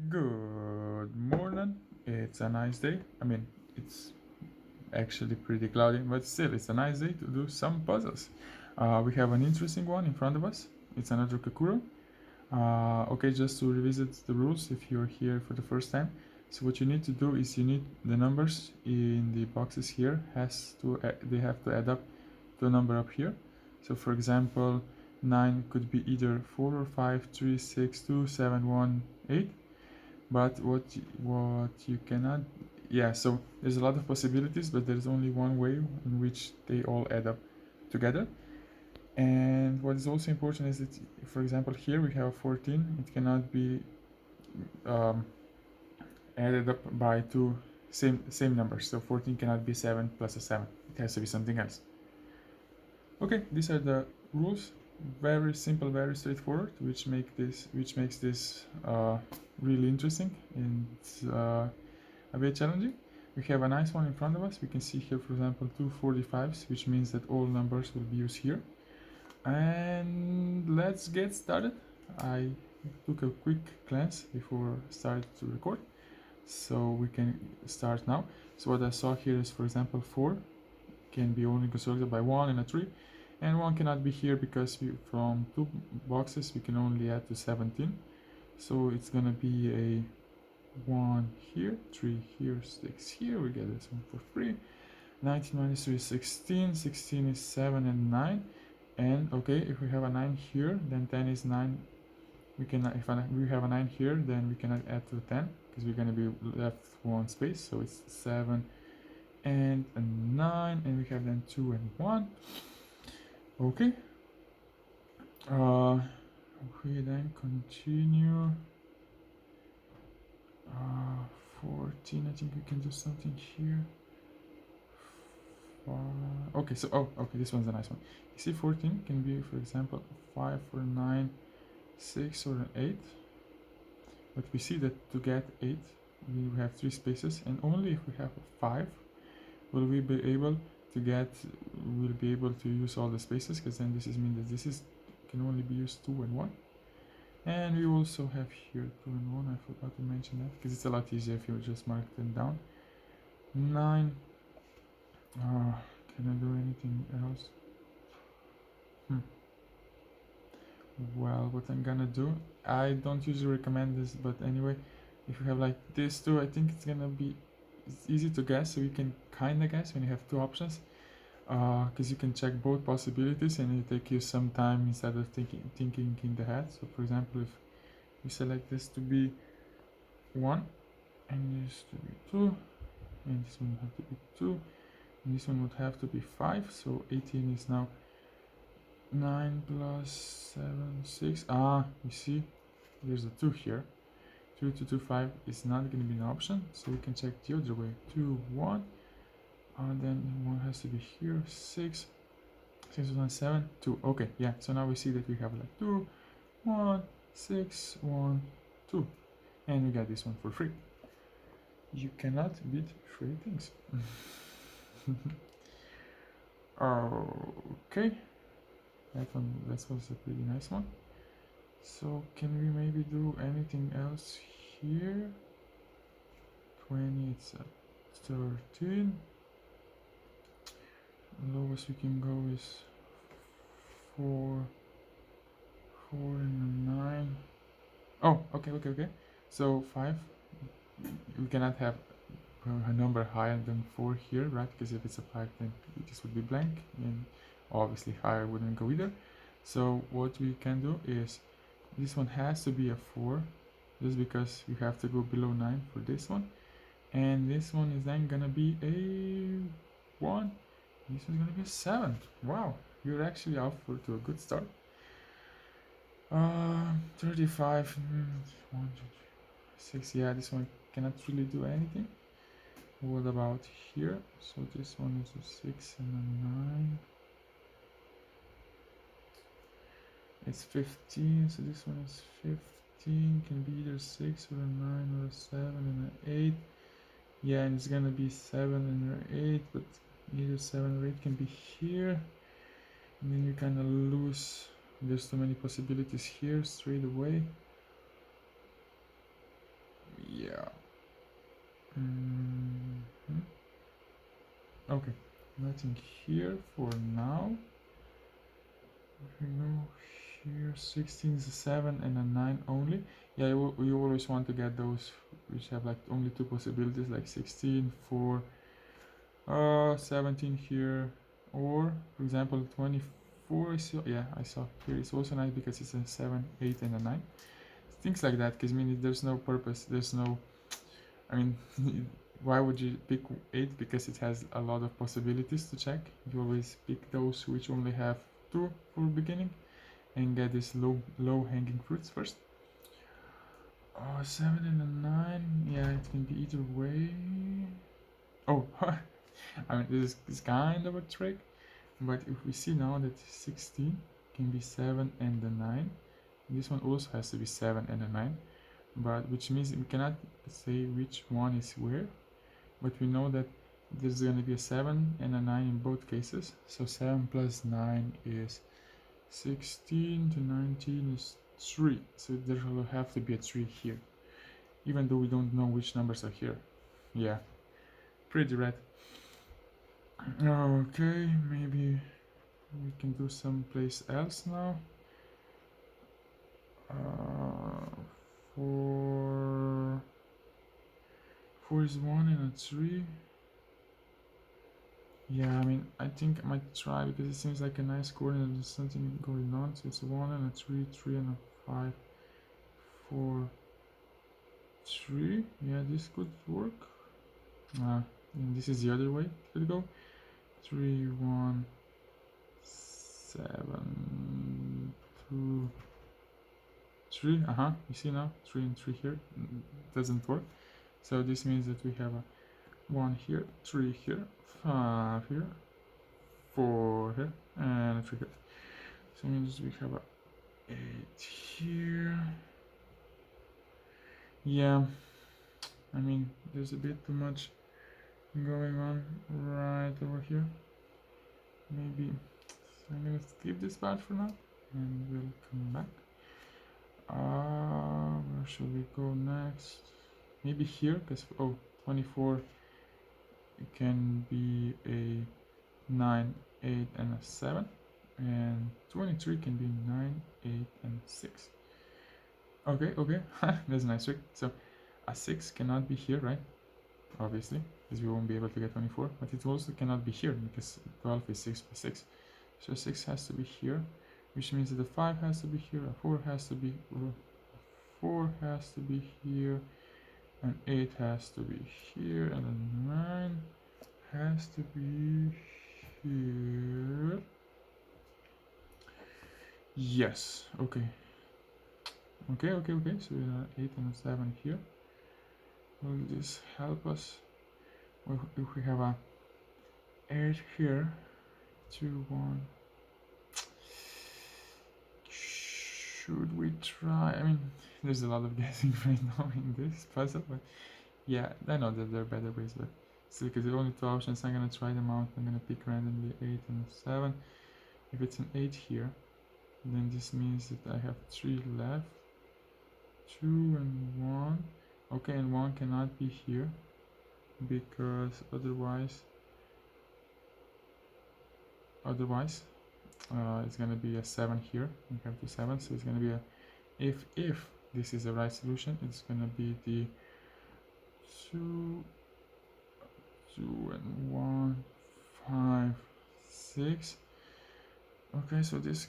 Good morning. It's a nice day. I mean, it's actually pretty cloudy, but still, it's a nice day to do some puzzles. We have an interesting one in front of us. It's another KAKURO. Okay, just to revisit the rules if you're here for the first time. So what you need to do is you need the numbers in the boxes here they have to add up to a number up here. So for example, 9 could be either 4 or 5, 3, 6, 2, 7, 1, 8. But what you cannot, yeah, so there's a lot of possibilities, but there's only one way in which they all add up together. And what is also important is that, for example, here we have 14. It cannot be um, added up by two same numbers. So 14 cannot be 7 plus a 7. It has to be something else. Okay, these are the rules. Very simple, very straightforward, which makes this really interesting and a bit challenging. We have a nice one in front of us. We can see here, for example, two 45s, which means that all numbers will be used here. And let's get started. I took a quick glance before I started to record, so we can start now. So what I saw here is, for example, 4 can be only constructed by 1 and a 3, and 1 cannot be here because from 2 boxes we can only add to 17. So it's gonna be a 1 here, 3 here, 6 here. We get this one for free. 19 minus 3 is 16. 16 is 7 and 9. And okay, if we have a 9 here, then 10 is 9. We cannot, if we have a 9 here, then we cannot add to 10 because we're going to be left one space. So it's 7 and a 9, and we have then 2 and 1. Okay. We then continue. 14. I think we can do something here. Okay, so okay, this one's a nice one. You see, 14 can be, for example, 5 or 9, 6 or an 8. But we see that to get 8, we have 3 spaces, and only if we have 5 will we be able to get, we'll be able to use all the spaces, because then this is mean that this is can only be used 2 and 1. And we also have here 2 and 1. I forgot to mention that because it's a lot easier if you just mark them down. 9. Can I do anything else? Well, what I'm gonna do, I don't usually recommend this, but anyway, if you have like this two, I think it's easy to guess, so you can kind of guess when you have two options, because you can check both possibilities and it take you some time instead of thinking in the head. So for example, if we select this to be 1 and this to be 2 and this one would have to be 2 and this one would have to be 5, so 18 is now 9 plus 7, 6. You see, there's a 2 here. 2 to 2, 5 is not going to be an option, so we can check the other way. 2, 1, and then 1 has to be here. 6, 6 1, 7, 2. Okay, yeah, so now we see that we have like 2, 1, 6, 1, 2. And we got this one for free. You cannot beat free things. Okay. That was a pretty nice one. So can we maybe do anything else here? 20, it's a 13. Lowest we can go is 4, 4 and a 9. Oh, okay. So 5, we cannot have a number higher than 4 here, right? Because if it's a 5, then this would be blank, and obviously higher wouldn't go either. So what we can do is, this one has to be a 4, just because you have to go below 9 for this one. And this one is then gonna be a 1. This one's gonna be a 7. Wow, you're actually off to a good start. 35, 1, 2, 3, 6. Yeah, this one cannot really do anything. What about here? So this one is a 6 and a 9. It's 15, so this one is 15. Can be either 6 or a 9 or a 7 and an 8. Yeah, and it's gonna be 7 and an 8, but either 7 or 8 can be here. And then you kind of lose. There's too many possibilities here straight away. Okay, nothing here for now. If we go here, 16 is a 7 and a 9 only. Yeah, you always want to get those which have like only two possibilities, like 16 for 17 here, or for example 24. Yeah, I saw here it's also nice because it's a 7, 8 and a 9. Things like that, because I mean there's no purpose, there's no, I mean why would you pick 8? Because it has a lot of possibilities to check. You always pick those which only have 2 for beginning and get these low hanging fruits first. 7 and a 9, yeah, it can be either way. Oh, I mean this is kind of a trick, but if we see now that 16 can be 7 and a 9, this one also has to be 7 and a 9, but which means we cannot say which one is where, but we know that there's going to be a 7 and a 9 in both cases. So 7 plus 9 is 16 to 19 is 3, so there will have to be a 3 here, even though we don't know which numbers are here. Yeah, pretty red. Okay, maybe we can do someplace else now. Four is 1 and a 3. Yeah, I mean, I think I might try because it seems like a nice coordinate. There's something going on. So it's a 1 and a 3, 3 and a 5, 4, 3. Yeah, this could work. And this is the other way. Could go 3, 1, 7, 2, 3. You see now 3 and 3 here. Doesn't work. So this means that we have a 1 here, 3 here, 5 here, 4 here, and a 3 here. So it means we have a 8 here. Yeah, I mean there's a bit too much going on right over here. Maybe I'm gonna skip this part for now and we'll come back. Where should we go next? Maybe here, because 24 it can be a 9, 8 and a 7, and 23 can be 9, 8 and 6. Okay, that's a nice trick. So a 6 cannot be here, right? Obviously, because we won't be able to get 24, but it also cannot be here because 12 is 6 plus 6. So 6 has to be here, which means that the 5 has to be here, a 4 has to be here, and 8 has to be here, and a 9 has to be here. Yes, okay. So we have 8 and a 7 here. Will this help us? If we have a 8 here, 2, 1. Should we try? I mean, there's a lot of guessing right now in this puzzle, but yeah, I know that there are better ways, but still, because there are only 2 options, I'm gonna try them out. I'm gonna pick randomly 8 and 7. If it's an 8 here, then this means that I have 3 left. 2 and 1. Okay, and 1 cannot be here because otherwise it's gonna be a 7 here. We have the 7, so it's gonna be a if this is the right solution, it's gonna be the 2 and 1, 5, 6. Okay, so this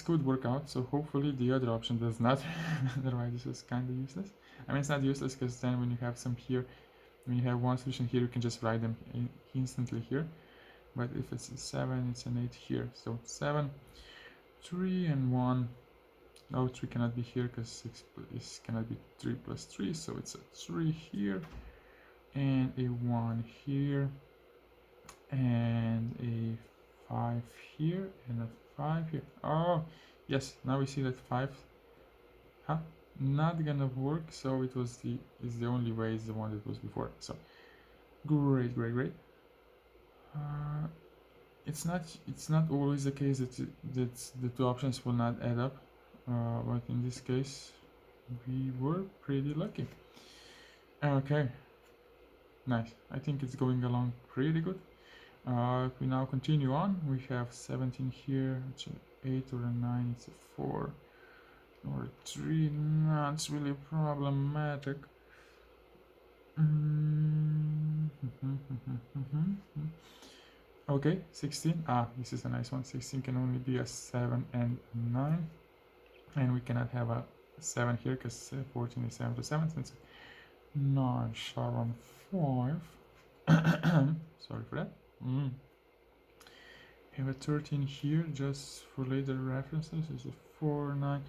could work out, so hopefully the other option does not. Otherwise this was kind of useless. I mean, it's not useless because then when you have some here, when you have one solution here, you can just write them instantly here. But if it's a 7, it's an 8 here. So 7, 3 and 1. No, 3 cannot be here because 6 cannot be 3 plus 3, so it's a 3 here and a 1 here and a 5 here and a 5 here. Oh yes, now we see that 5 not gonna work, so it was the only way is the one that was before. So great. It's not always the case that the 2 options will not add up, but in this case we were pretty lucky. Okay, nice. I think it's going along pretty good. If we now continue on, we have 17 here, it's an 8 or a 9, it's a 4 or a 3, that's really problematic. Okay, 16, this is a nice one. 16 can only be a 7 and 9, and we cannot have a 7 here because 14 is 7 to 7, since 9, 7, 5. Sorry for that. Have a 13 here just for later references. Is a 4, 9,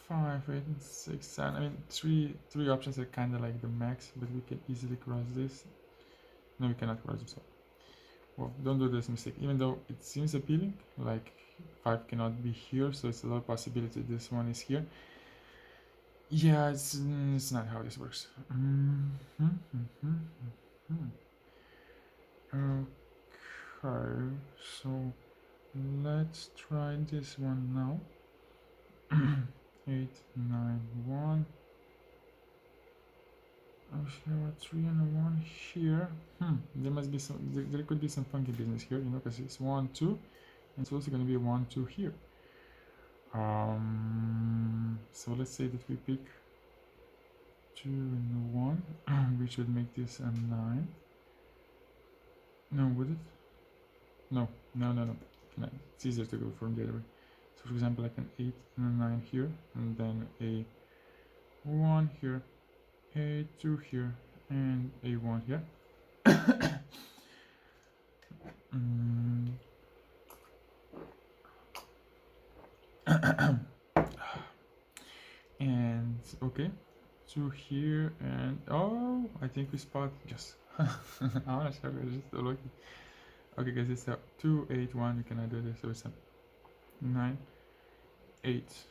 5, 8, and 6, 7. I mean, three options are kind of like the max, but we can easily cross this. No, we cannot cross this. Well, don't do this mistake. Even though it seems appealing, like 5 cannot be here, so it's a low possibility this one is here. Yeah, it's not how this works. Okay, so let's try this one now. 8, 9, 1. I have a 3 and a 1 here. There must be some. There could be some funky business here, you know, because it's 1, 2, and it's also going to be 1, 2 here. So let's say that we pick 2 and 1. We should make this a 9. No, would it? No. It's easier to go from the other way. So for example, like an 8 and a 9 here, and then a 1 here, a 2 here, and a 1 here. And okay, 2 here, and oh, I think we spot, yes. Honestly, we're just so lucky. Okay guys, it's a 2, 8, 1, you cannot do this, so it's a 9, 8,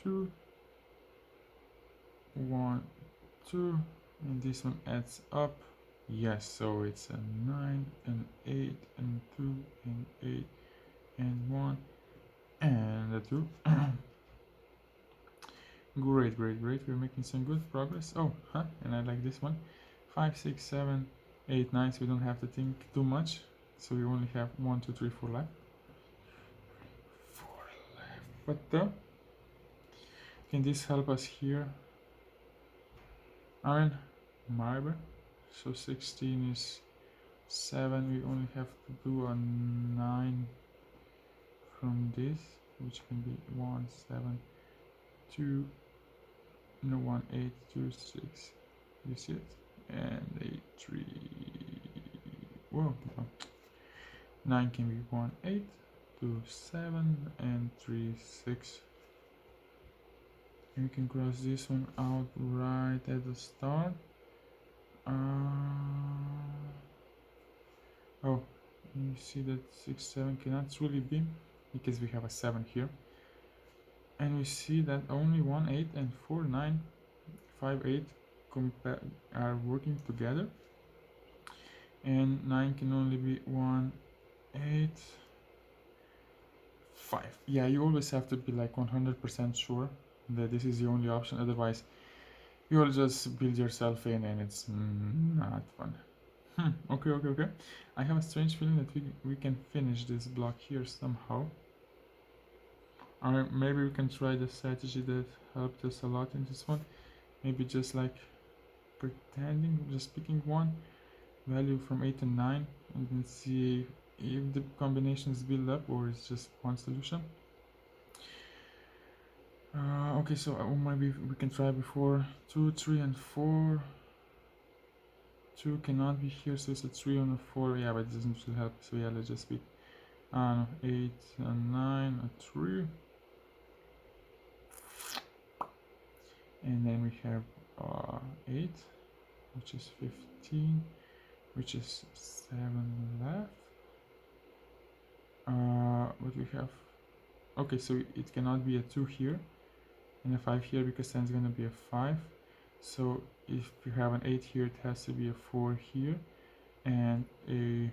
2, 1, 2, and this one adds up. Yes, so it's a 9 and 8 and 2 and 8 and 1 and a 2. Great, we're making some good progress. And I like this one. 5, 6, 7, 8, 9, so we don't have to think too much, so we only have 1, 2, 3, 4 left. But can this help us here? I mean, maybe. So 16 is 7, we only have to do a 9 from this, which can be 1, 7, 2, no, 1, 8, 2, 6, you see it, and a 3, whoa, 9 can be 1, 8, 2, 7, and 3, 6. And we can cross this one out right at the start. Oh, you see that 6, 7 cannot truly be, because we have a 7 here. And we see that only 1, 8, and 4, 9, 5, 8 are working together. And 9 can only be 1, 8, 5. Yeah, you always have to be like 100% sure that this is the only option, otherwise you'll just build yourself in and it's not fun. Okay. I have a strange feeling that we can finish this block here somehow. Or maybe we can try the strategy that helped us a lot in this one. Maybe just like pretending, just picking one value from 8 and 9 and then see if the combinations build up or it's just one solution. Okay, so maybe we can try before 2, 3, and 4. 2 cannot be here, so it's a 3 on a 4. Yeah, but it doesn't really help. So yeah, let's just pick 8 and 9, a 3. And then we have 8, which is 15, which is 7 left. What we have? Okay, so it cannot be a 2 here and a 5 here because then it's going to be a 5. So if you have an 8 here, it has to be a 4 here and a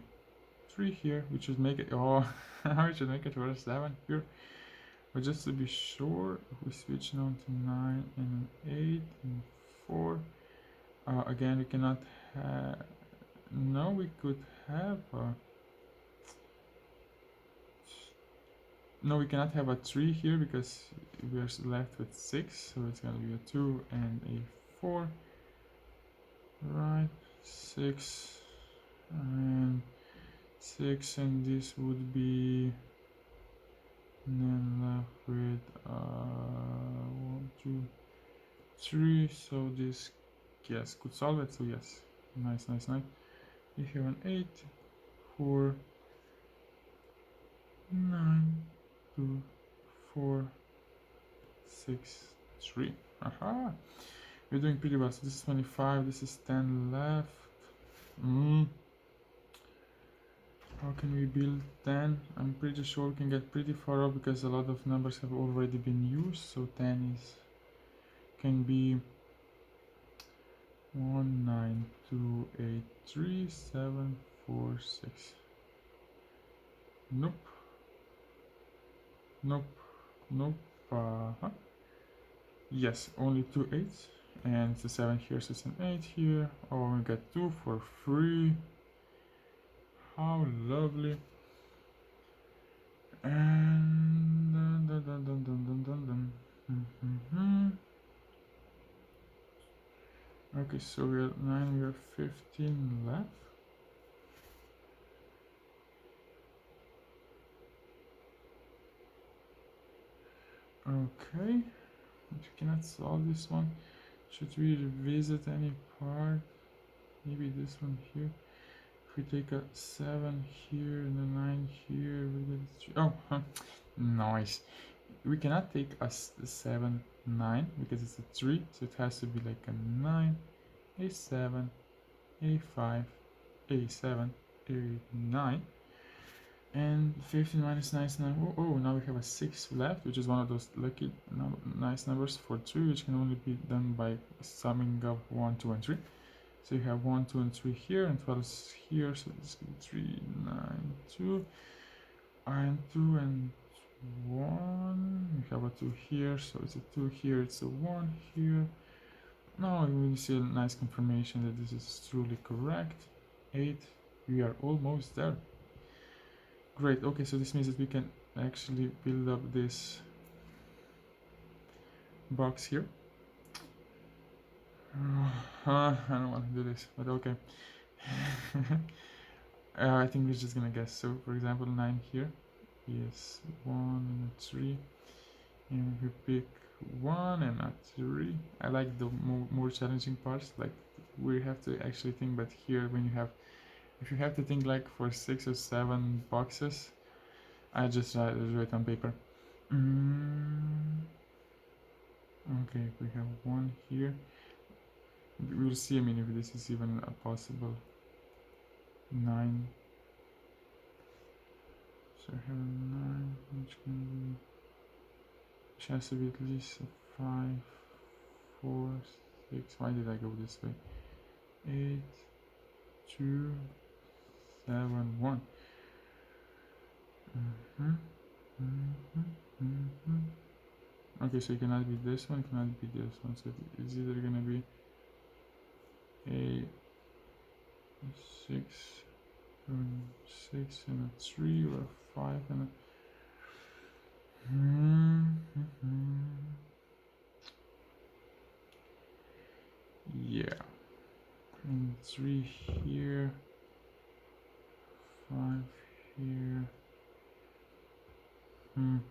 3 here, which should make it, we should make it for a 7 here. But just to be sure, if we switch now to 9 and an 8 and 4, again we cannot No, we could have no, we cannot have a 3 here because we are left with 6, so it's gonna be a 2 and a 4. Right, 6 and 6, and this would be then left with 1, 2, 3. So this, yes, could solve it. So yes, nice. You have an 8, 4, 9, 2, 4, 6, 3. Aha! We're doing pretty well. So this is 25. This is 10 left. How can we build 10? I'm pretty sure we can get pretty far up because a lot of numbers have already been used. So 10 can be 1, 9, 2, 8, 3, 7, 4, 6. Nope. Yes, only 2 8s, and it's a 7 here, so it's an 8 here. Oh, we get 2 for free. How lovely. And okay, so we're at 9, we're 15 left. Okay, we cannot solve this one. Should we revisit any part? Maybe this one here. If we take a 7 here and a 9 here, we get 3. Oh, nice. We cannot take a 7, 9 because it's a 3, so it has to be like a 9, a 7, a 5, a 7, a 9. And 15 minus 9 is 9. Oh, now we have a 6 left, which is one of those lucky nice numbers for 3, which can only be done by summing up 1, 2, and 3. So you have 1, 2, and 3 here, and 12 is here, so this could be 3, 9, 2, and 2, and 1. We have a 2 here, so it's a 2 here, it's a 1 here. Now we see a nice confirmation that this is truly correct. 8, we are almost there. Great, okay, so this means that we can actually build up this box here. I don't want to do this, but okay. I think we're just gonna guess. So for example, 9 here is 1 and a 3, and we pick 1 and a 3. I like the more challenging parts, like we have to actually think, but here when you have, if you have to think like for 6 or 7 boxes, I just write on paper. Okay, we have 1 here. We'll see, I mean, if this is even a possible 9. So I have a 9, which has to be at least a 5, 4, 6. Why did I go this way? 8, 2, 7, 1. Okay, so it cannot be this one, it cannot be this one. So it's either gonna be a 6 and a 3, or a 5 and a yeah, and 3 here, 5 here.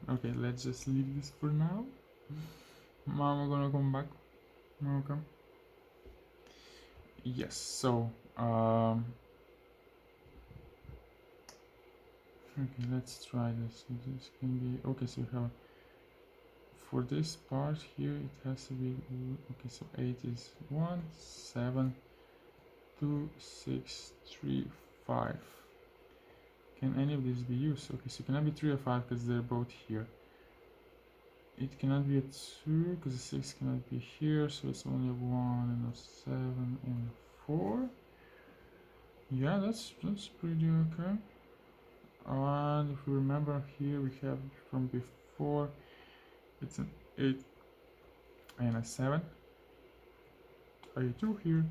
Okay, let's just leave this for now. Mom, we're gonna come back. Okay. Yes, so okay, let's try this. So this can be okay, so we have, for this part here it has to be okay, so 8 is 1, 7, 2, 6, 3, 5. Can any of these be used? Okay, so it cannot be 3 or 5 because they're both here. It cannot be a 2 because the 6 cannot be here, so it's only a 1 and a 7 and a 4. Yeah, that's pretty okay. And if we remember here, we have from before, it's an 8 and a 7, a 2 here,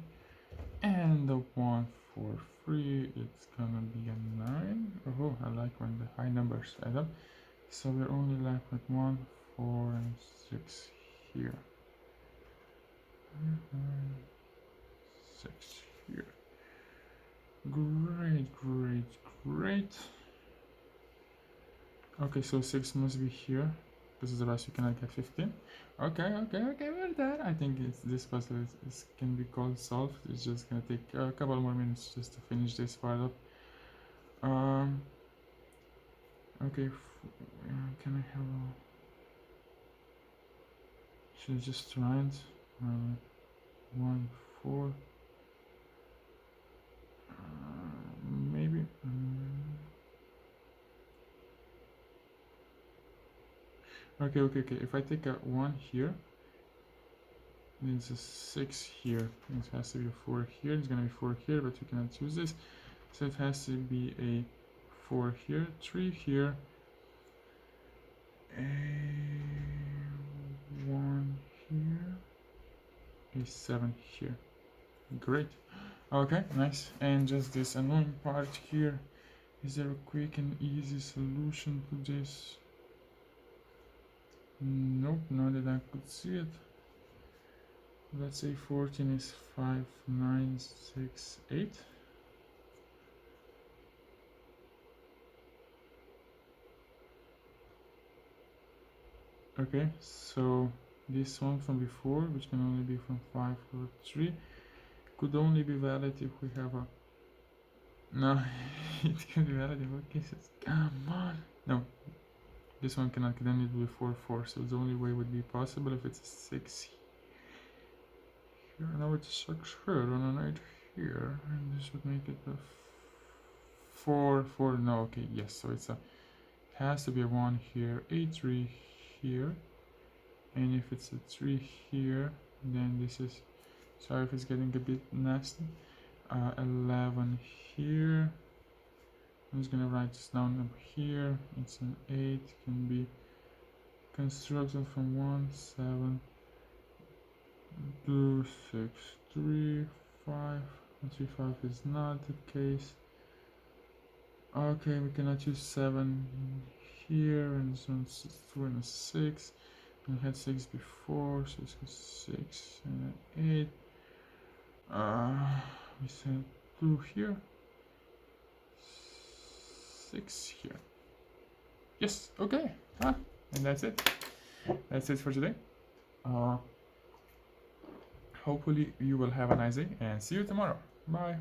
and a 1 for 3, it's gonna be a 9. Oh, I like when the high numbers add up. So we're only left with 1, 4, and 6 here. 6 here. Great, great, great. Okay, so 6 must be here, because otherwise you cannot get 15. Okay, we're there. I think this puzzle can be called solved. It's just gonna take a couple more minutes just to finish this part up. Okay, can I have a... Should I just try it? 1, 4. Maybe. Okay. If I take a 1 here, there's a 6 here. It has to be a 4 here. It's gonna be 4 here, but you cannot choose this. So it has to be a 4 here, 3 here, a 1 here, a 7 here. Great. Okay, nice. And just this annoying part here. Is there a quick and easy solution to this? Nope, not that I could see it. Let's say 14 is 5, 9, 6, 8. Okay, so this one from before, which can only be from 5 or 3, could only be valid if we have a... No, it can be valid in what cases? Come on! No, this one cannot, then it will be 4, 4, so the only way would be possible if it's a 6 here. Now it's a 6 here and an 8 here, and this would make it a 4, 4, no, okay, yes, so it's a... It has to be a 1 here, a 3 here, and if it's a 3 here, then this is... Sorry if it's getting a bit nasty. 11 here. I'm just gonna write this down over here. It's an 8, can be constructed from 1, 7, 2, 6, 3, 5. 3, 5 is not the case. Okay, we cannot use 7 here, and this one's 2 and a 6. We had 6 before, so it's 6 and an 8. We said 2 here, 6 here. Yes, okay. And that's it. That's it for today. Hopefully you will have a nice day and see you tomorrow. Bye.